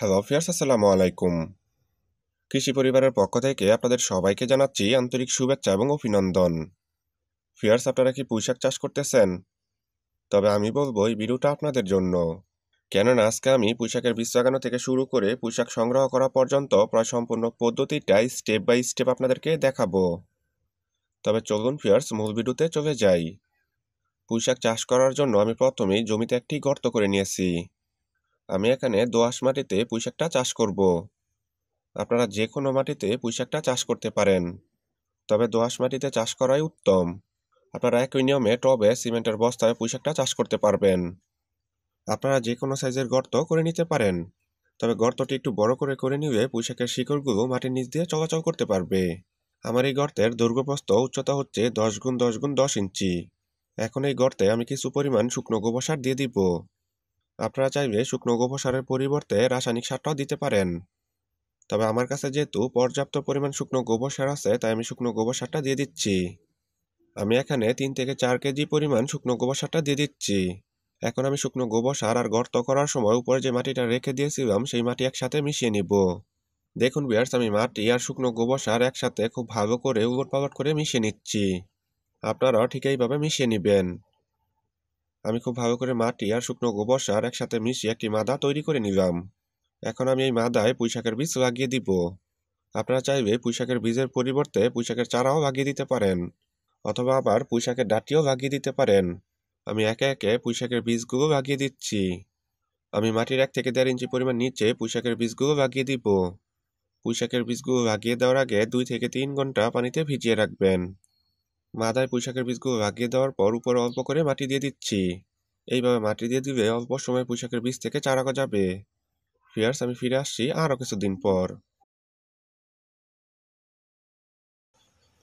Hello fierce, আসসালামু আলাইকুম। কৃষি পরিবারের পক্ষ থেকে আপনাদের সবাইকে জানাচ্ছি আন্তরিক শুভেচ্ছা এবং অভিনন্দন। ফিয়ার্স, আপনারা কি পুঁইশাক চাষ করতেছেন? তবে আমি বলবো এই ভিডিওটা আপনাদের জন্য, কেননা আজকে আমি পুঁইশাকের বীজ লাগানো থেকে শুরু করে পুঁইশাক সংগ্রহ করা পর্যন্ত প্রায় সম্পূর্ণ পদ্ধতিটাই স্টেপ বাই স্টেপ আপনাদেরকে দেখাবো। তবে চলুন ফিয়ার্স, মূল ভিডিওতে চলে যাই। পুঁইশাক চাষ করার জন্য আমি প্রথমেই জমিতে একটি গর্ত করে নিয়েছি। আমি এখানে দোআঁশ মাটিতে পুঁইশাকটা চাষ করব। আপনারা যে কোনো মাটিতে পুঁইশাকটা চাষ করতে পারেন, তবে দোআঁশ মাটিতে চাষ করাই উত্তম। আপনারা একই নিয়মে টবে সিমেন্টের বস্তায় পুঁইশাকটা চাষ করতে পারবেন। আপনারা যে কোনো সাইজের গর্ত করে নিতে পারেন, তবে গর্তটি একটু বড় করে করে নিলে পুঁইশাকের শিকড়গুলো মাটির নিচ দিয়ে চলাচল করতে পারবে। আমার এই গর্তের দৈর্ঘ্যপ্রস্থ উচ্চতা হচ্ছে 10x10x10 ইঞ্চি। এখন এই গর্তে আমি কিছু পরিমাণ শুকনো গোবর সার দিয়ে দিব। আপনারা চাইলে শুকনো গোবর সারের পরিবর্তে রাসায়নিক সারটাও দিতে পারেন, তবে আমার কাছে যেহেতু পর্যাপ্ত পরিমাণ শুকনো গোবর সার আছে, তাই আমি শুকনো গোবর সারটা দিয়ে দিচ্ছি। আমি এখানে 3 থেকে 4 কেজি পরিমাণ শুকনো গোবর সারটা দিয়ে দিচ্ছি। এখন আমি শুকনো গোবর সার আর গর্ত করার সময় উপরে যে মাটিটা রেখে দিয়েছিলাম সেই মাটি একসাথে মিশিয়ে নিব। দেখুন ভিউয়ার্স, আমি মাটি আর শুকনো গোবর সার একসাথে খুব ভালো করে উলটপালট করে মিশিয়ে নিচ্ছি। আপনারাও ঠিক এইভাবে মিশিয়ে নেবেন। আমি খুব ভালো করে মাটি আর শুকনো গোবর সার একসাথে মিশিয়ে একটি মাদা তৈরি করে নিলাম। এখন আমি এই মাদায় পুঁইশাকের বীজ লাগিয়ে দিব। আপনারা চাইলে পুঁইশাকের বীজের পরিবর্তে পুঁইশাকের চারাও লাগিয়ে দিতে পারেন, অথবা আবার পুঁইশাকের ডাঁটিও লাগিয়ে দিতে পারেন। আমি একে একে পুঁইশাকের বীজগুলো লাগিয়ে দিচ্ছি। আমি মাটির 1 থেকে 1.5 ইঞ্চি পরিমাণ নিচে পুঁইশাকের বীজগুলো লাগিয়ে দিব। পুঁইশাকের বীজগুলো লাগিয়ে দেওয়ার আগে 2 থেকে 3 ঘন্টা পানিতে ভিজিয়ে রাখবেন। মাদায় পুঁইশাকের বীজগুলো লাগিয়ে দেওয়ার পর উপরে অল্প করে মাটি দিয়ে দিচ্ছি। এইভাবে মাটি দিয়ে দিলে অল্প সময় পুঁইশাকের বীজ থেকে চারা গজাবে। ফিয়ার্স, আমি ফিরে আসছি আরও কিছুদিন পর।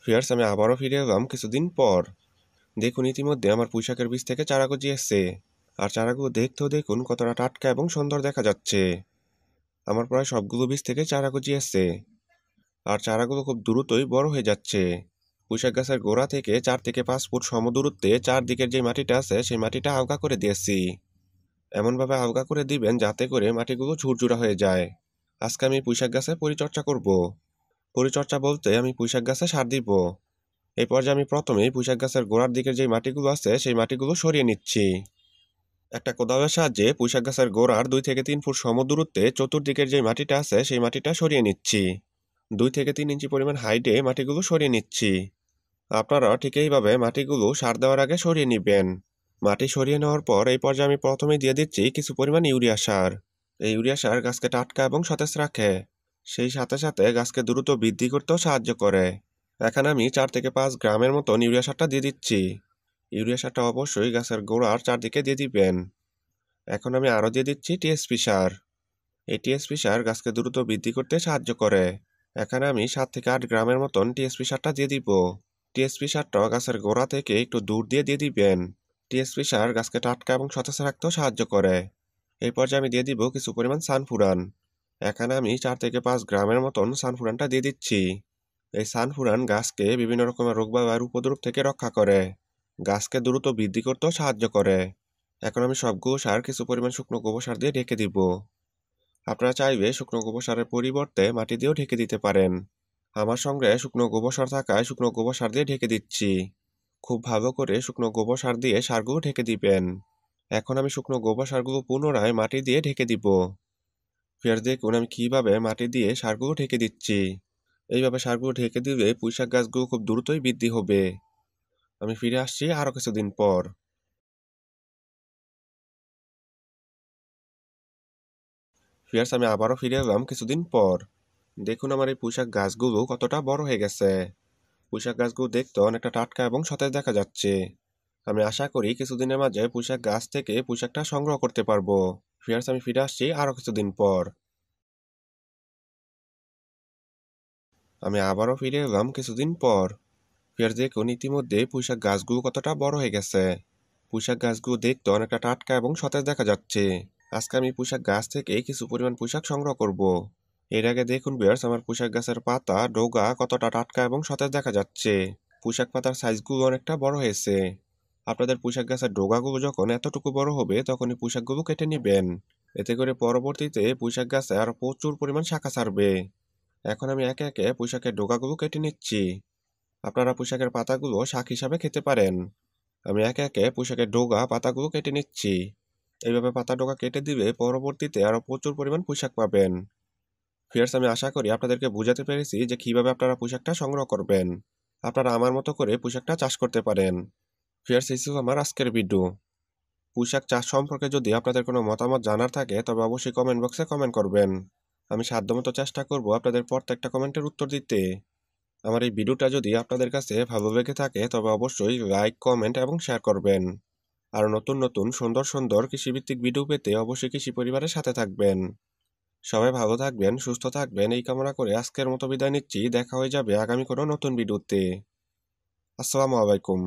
ফিয়ার্স, আমি আবারও ফিরে এলাম কিছুদিন পর। দেখুন, ইতিমধ্যে আমার পুঁইশাকের বীজ থেকে চারা গজিয়েছে, আর চারাগুলো দেখতেও দেখুন কতটা টাটকা এবং সুন্দর দেখা যাচ্ছে। আমার প্রায় সবগুলো বীজ থেকে চারা গজিয়েছে, আর চারাগুলো খুব দ্রুতই বড় হয়ে যাচ্ছে। পুঁইশাক গাছের গোড়া থেকে 4 থেকে 5 ফুট সমদূরত্বে চারদিকের যে মাটিটা আছে সেই মাটিটা আলগা করে দিয়েছি। এমনভাবে আলগা করে দিবেন যাতে করে মাটিগুলো ঝুরঝুরা হয়ে যায়। আজকে আমি পুঁইশাক গাছে পরিচর্যা করব। পরিচর্যা বলতে আমি পুঁইশাক গাছে সার দিব। এই পর্যায়ে আমি প্রথমেই পুঁইশাক গাছের গোড়ার দিকের যে মাটিগুলো আছে সেই মাটিগুলো সরিয়ে নিচ্ছি। একটা কোদালের সাহায্যে পুঁইশাক গাছের গোড়ার 2 থেকে 3 ফুট সমদূরত্বে চতুর্দিকের যে মাটিটা আছে সেই মাটিটা সরিয়ে নিচ্ছি। 2 থেকে 3 ইঞ্চি পরিমাণ হাইটে মাটিগুলো সরিয়ে নিচ্ছি। আপনারা ঠিক এইভাবে মাটিগুলো সার দেওয়ার আগে সরিয়ে নেবেন। মাটি সরিয়ে নেওয়ার পর এই পর্যায়ে আমি প্রথমেই দিয়ে দিচ্ছি কিছু পরিমাণ ইউরিয়া সার। এই ইউরিয়া সার গাছকে টাটকা এবং সতেজ রাখে, সেই সাথে সাথে গাছকে দ্রুত বৃদ্ধি করতেও সাহায্য করে। এখানে আমি 4 থেকে 5 গ্রামের মতন ইউরিয়া সারটা দিয়ে দিচ্ছি। ইউরিয়া সারটা অবশ্যই গাছের গোড়ার চারদিকে দিয়ে দিবেন। এখন আমি আরও দিয়ে দিচ্ছি টিএসপি সার। এই টিএসপি সার গাছকে দ্রুত বৃদ্ধি করতে সাহায্য করে। এখানে আমি 7 থেকে 8 গ্রামের মতন টিএসপি সারটা দিয়ে দিব। টিএসপি সারটা গাছের গোড়া থেকে একটু দূর দিয়ে দিবেন। টিএসপি সার গাছকে টাটকা এবং সতেজ রাখতেও সাহায্য করে। এই পর্যায়ে আমি দিয়ে দিব কিছু পরিমাণ সানফুরান। এখানে আমি 4 থেকে 5 গ্রামের মতন সানফুরানটা দিয়ে দিচ্ছি। এই সানফুরান গাছকে বিভিন্ন রকমের রোগবালাইয়ের উপদ্রব থেকে রক্ষা করে, গাছকে দ্রুত বৃদ্ধি করতেও সাহায্য করে। এখন আমি সবগুলো সার কিছু পরিমাণ শুকনো গোবর সার দিয়ে ঢেকে দিব। আপনারা চাইলে শুকনো গোবর সারের পরিবর্তে মাটি দিয়েও ঢেকে দিতে পারেন। আমার সঙ্গে শুকনো গোবর সার থাকায় শুকনো গোবর সার দিয়ে ঢেকে দিচ্ছি। খুব ভালো করে শুকনো গোবর সার দিয়ে সারগুলো ঢেকে দিবেন। এখন আমি শুকনো গোবর সারগুলো পুনরায় মাটি দিয়ে ঢেকে দিব। ফের দেখুন আমি কিভাবে মাটি দিয়ে সারগুলো ঢেকে দিচ্ছি। এইভাবে সারগুলো ঢেকে দিলে পুঁইশাক গাছগুলো খুব দ্রুতই বৃদ্ধি হবে। আমি ফিরে আসছি আরও কিছুদিন পর। ফিয়ার্স, আমি আবারও ফিরে এলাম কিছুদিন পর। দেখুন আমার এই পুঁইশাক গাছগুলো কতটা বড় হয়ে গেছে। পুঁইশাক গাছগুলো দেখতে অনেকটা টাটকা এবং সতেজ দেখা যাচ্ছে। আমি আশা করি কিছুদিনের মাঝে পুঁইশাক গাছ থেকে পুঁইশাকটা সংগ্রহ করতে পারবো। ফিয়ার্স, আমি ফিরে আসছি আরও কিছুদিন পর। আমি আবারও ফিরে এলাম কিছুদিন পর। ফিয়ার্স, দেখুন ইতিমধ্যে পুঁইশাক গাছগুলো কতটা বড় হয়ে গেছে। পুঁইশাক গাছগুলো দেখতে অনেকটা টাটকা এবং সতেজ দেখা যাচ্ছে। আজকে আমি পুঁইশাক গাছ থেকে কিছু পরিমাণ পুঁইশাক সংগ্রহ করব। এর আগে দেখুন ভিউয়ার্স, আমার পুঁইশাক গাছের পাতা ডগা কতটা টাটকা এবং সতেজ দেখা যাচ্ছে। পুঁইশাক পাতার সাইজগুলো অনেকটা বড় হয়েছে। আপনাদের পুঁইশাক গাছের ডগাগুলো যখন এতটুকু বড় হবে তখনই পুঁইশাকগুলো কেটে নেবেন। এতে করে পরবর্তীতে পুঁইশাক গাছে আরো প্রচুর পরিমাণ শাখা ছাড়বে। এখন আমি একে একে পুঁইশাকের ডোকাগুলো কেটে নিচ্ছি। আপনারা পুঁইশাকের পাতাগুলো শাক হিসাবে খেতে পারেন। আমি একে একে পুঁইশাকের ডগা পাতাগুলো কেটে নিচ্ছি। এইভাবে পাতা ডগা কেটে দিলে পরবর্তীতে আরো প্রচুর পরিমাণ পুঁইশাক পাবেন। ফিয়ার্স, আমি আশা করি আপনাদেরকে বুঝাতে পেরেছি যে কিভাবে আপনারা পুঁইশাকটা সংগ্রহ করবেন। আপনারা আমার মতো করে পুঁইশাকটা চাষ করতে পারেন। ফিয়ার্স, এই ছিল আমার আজকের ভিডিও। পুঁইশাক চাষ সম্পর্কে যদি আপনাদের কোনো মতামত জানার থাকে তবে অবশ্যই কমেন্ট বক্সে কমেন্ট করবেন। আমি সাধ্যমতো চেষ্টা করব আপনাদের প্রত্যেকটা কমেন্টের উত্তর দিতে। আমার এই ভিডিওটা যদি আপনাদের কাছে ভালো লেগে থাকে তবে অবশ্যই লাইক, কমেন্ট এবং শেয়ার করবেন। আর নতুন নতুন সুন্দর সুন্দর কৃষিভিত্তিক ভিডিও পেতে অবশ্যই কৃষি পরিবারের সাথে থাকবেন। সবাই ভালো থাকবেন, সুস্থ থাকবেন এই কামনা করে আজকের মতো বিদায় নিচ্ছি। দেখা হয়ে যাবে আগামী কোনো নতুন ভিডিওতে। আসসালামু আলাইকুম।